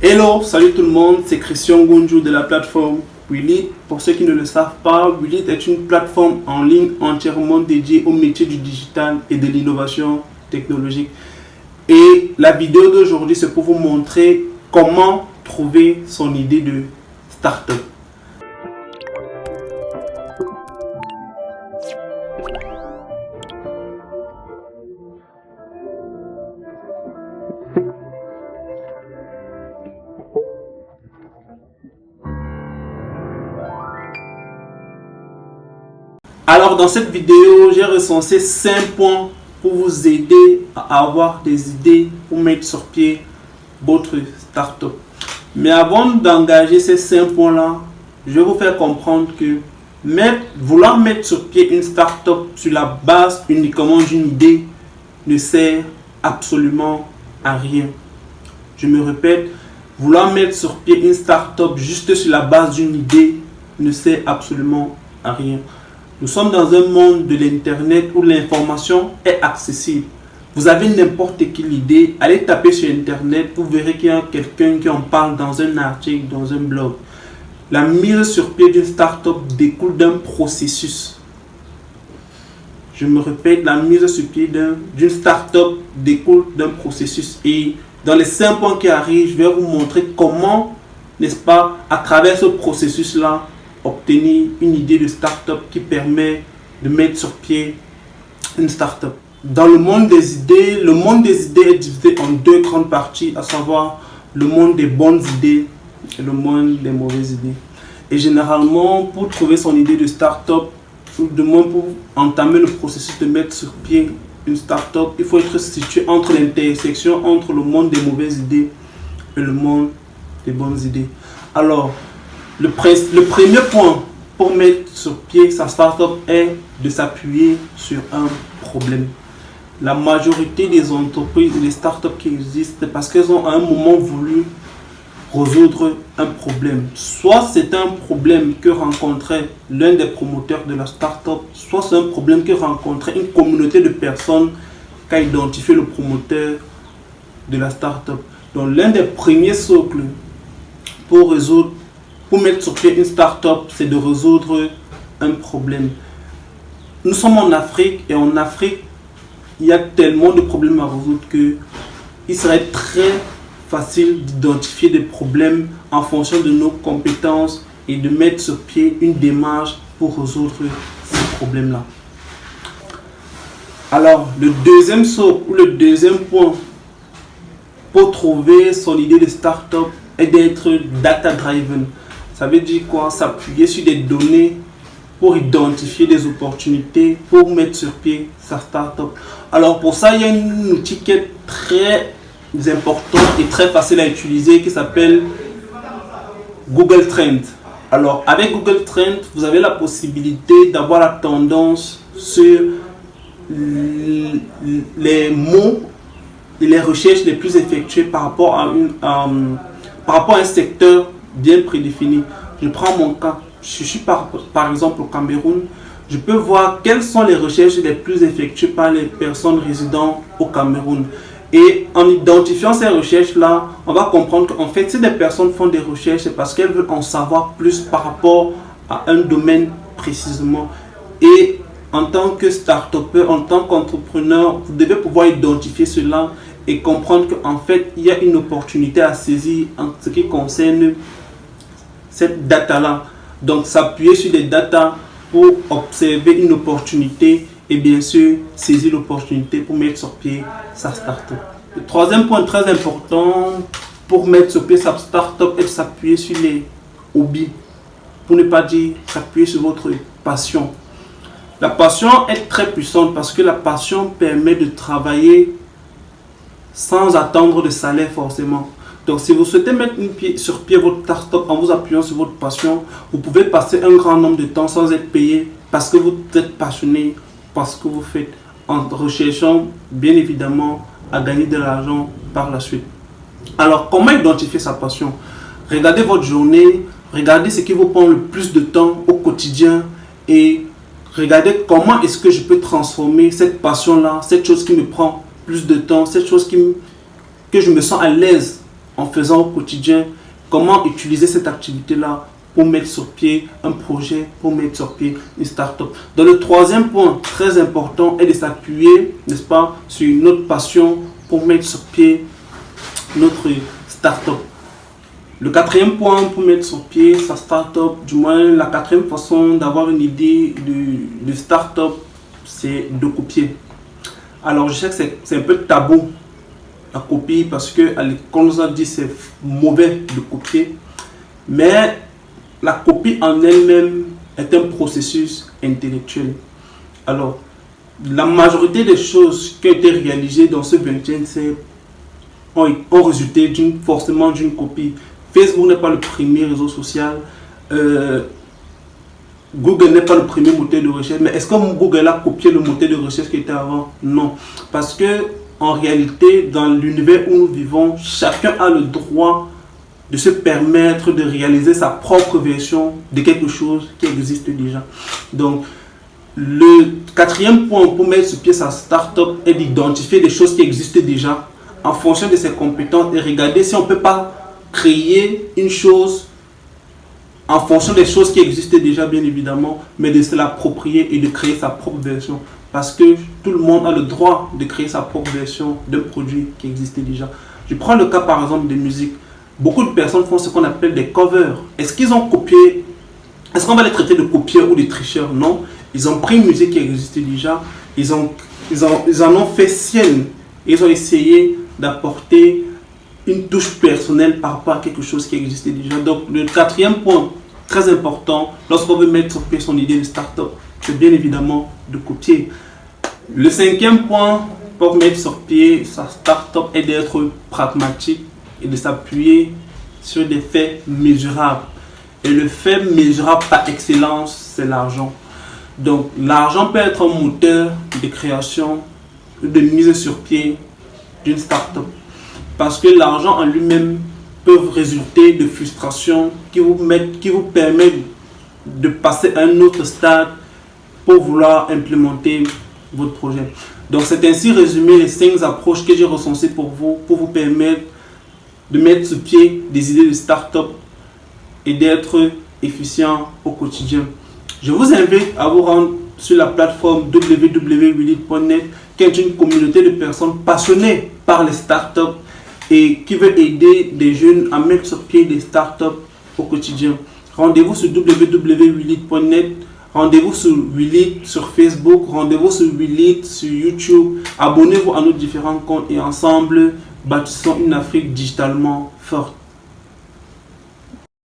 Hello, salut tout le monde, c'est Christian Gunju de la plateforme Willit. Pour ceux qui ne le savent pas, Willit est une plateforme en ligne entièrement dédiée au métier du digital et de l'innovation technologique. Et la vidéo d'aujourd'hui, c'est pour vous montrer comment trouver son idée de start-up. Alors dans cette vidéo, j'ai recensé 5 points pour vous aider à avoir des idées pour mettre sur pied votre start-up. Mais avant d'engager ces 5 points-là, je vais vous faire comprendre que vouloir mettre sur pied une start-up sur la base uniquement d'une idée ne sert absolument à rien. Je me répète, vouloir mettre sur pied une start-up juste sur la base d'une idée ne sert absolument à rien. Nous sommes dans un monde de l'internet où l'information est accessible. Vous avez n'importe quelle idée, allez taper sur internet, vous verrez qu'il y a quelqu'un qui en parle dans un article, dans un blog. La mise sur pied d'une start-up découle d'un processus. Je me répète, la mise sur pied d'une start-up découle d'un processus. Et dans les 5 points qui arrivent, je vais vous montrer comment, n'est-ce pas, à travers ce processus-là, obtenir une idée de start-up qui permet de mettre sur pied une start-up. Dans le monde des idées est divisé en 2 grandes parties, à savoir le monde des bonnes idées et le monde des mauvaises idées. Et généralement, pour trouver son idée de start-up, ou du moins pour entamer le processus de mettre sur pied une start-up, il faut être situé entre l'intersection entre le monde des mauvaises idées et le monde des bonnes idées. Alors, le premier point pour mettre sur pied sa start-up est de s'appuyer sur un problème. La majorité des entreprises et des start-up qui existent, c'est parce qu'elles ont à un moment voulu résoudre un problème. Soit c'est un problème que rencontrait l'un des promoteurs de la start-up, soit c'est un problème que rencontrait une communauté de personnes qui a identifié le promoteur de la start-up. Donc l'un des premiers socles pour mettre sur pied une start-up, c'est de résoudre un problème. Nous sommes en Afrique et en Afrique, il y a tellement de problèmes à résoudre qu'il serait très facile d'identifier des problèmes en fonction de nos compétences et de mettre sur pied une démarche pour résoudre ces problèmes-là. Alors, le deuxième socle ou le deuxième point pour trouver son idée de start-up est d'être data-driven. Ça veut dire quoi? S'appuyer sur des données pour identifier des opportunités, pour mettre sur pied sa start-up. Alors pour ça, il y a un outil qui est très important et très facile à utiliser qui s'appelle Google Trends. Alors avec Google Trends, vous avez la possibilité d'avoir la tendance sur les mots et les recherches les plus effectuées par rapport à un secteur bien prédéfini. Je prends mon cas, je suis par exemple au Cameroun, je peux voir quelles sont les recherches les plus effectuées par les personnes résidant au Cameroun. Et en identifiant ces recherches-là, on va comprendre qu'en fait, si des personnes font des recherches, c'est parce qu'elles veulent en savoir plus par rapport à un domaine précisément. Et en tant que start-upper, en tant qu'entrepreneur, vous devez pouvoir identifier cela et comprendre qu'en fait, il y a une opportunité à saisir en ce qui concerne cette data-là. Donc, s'appuyer sur des data pour observer une opportunité et bien sûr saisir l'opportunité pour mettre sur pied sa start-up. Le troisième point très important pour mettre sur pied sa start-up est de s'appuyer sur les hobbies. Pour ne pas dire s'appuyer sur votre passion. La passion est très puissante parce que la passion permet de travailler sans attendre de salaire forcément. Donc si vous souhaitez mettre sur pied votre start-up en vous appuyant sur votre passion, vous pouvez passer un grand nombre de temps sans être payé parce que vous êtes passionné par ce que vous faites, en recherchant bien évidemment à gagner de l'argent par la suite. Alors comment identifier sa passion? Regardez votre journée, regardez ce qui vous prend le plus de temps au quotidien et regardez comment est-ce que je peux transformer cette passion-là, cette chose qui me prend plus de temps, cette chose que je me sens à l'aise en faisant au quotidien, comment utiliser cette activité-là pour mettre sur pied un projet, pour mettre sur pied une start-up. Dans le troisième point, très important, est de s'appuyer, n'est-ce pas, sur notre passion pour mettre sur pied notre start-up. Le quatrième point pour mettre sur pied sa start-up, du moins la quatrième façon d'avoir une idée de start-up, c'est de copier. Alors je sais que c'est un peu tabou la copie parce que à l'école on nous a dit c'est mauvais de copier, mais la copie en elle-même est un processus intellectuel. Alors la majorité des choses qui ont été réalisées dans ce 20e siècle ont résulté forcément d'une copie. Facebook n'est pas le premier réseau social, Google n'est pas le premier moteur de recherche, mais est-ce que Google a copié le moteur de recherche qui était avant? Non, parce que en réalité, dans l'univers où nous vivons, chacun a le droit de se permettre de réaliser sa propre version de quelque chose qui existe déjà. Donc, le quatrième point pour mettre sur pied sa start-up est d'identifier des choses qui existent déjà en fonction de ses compétences et regarder si on ne peut pas créer une chose en fonction des choses qui existent déjà, bien évidemment, mais de se l'approprier et de créer sa propre version. Parce que tout le monde a le droit de créer sa propre version d'un produit qui existe déjà. Je prends le cas par exemple de musique. Beaucoup de personnes font ce qu'on appelle des covers. Est-ce qu'ils ont copié? Est-ce qu'on va les traiter de copieurs ou de tricheurs? Non. Ils ont pris une musique qui existait déjà. Ils en ont fait sienne. Ils ont essayé d'apporter une touche personnelle par rapport à quelque chose qui existait déjà. Donc le quatrième point très important lorsqu'on veut mettre sur pied son idée de start-up, c'est bien évidemment de copier. Le cinquième point pour mettre sur pied sa start-up est d'être pragmatique et de s'appuyer sur des faits mesurables. Et le fait mesurable par excellence, c'est l'argent. Donc l'argent peut être un moteur de création, de mise sur pied d'une start-up. Parce que l'argent en lui-même peut résulter de frustrations qui vous permettent de passer à un autre stade pour vouloir implémenter votre projet. Donc c'est ainsi résumé les 5 approches que j'ai recensées pour vous permettre de mettre sur pied des idées de start-up et d'être efficient au quotidien. Je vous invite à vous rendre sur la plateforme www.willit.net qui est une communauté de personnes passionnées par les start-up et qui veut aider des jeunes à mettre sur pied des start-up au quotidien. Rendez-vous sur www.willit.net, rendez-vous sur Willit sur Facebook, rendez-vous sur Willit sur YouTube, abonnez-vous à nos différents comptes et ensemble bâtissons une Afrique digitalement forte.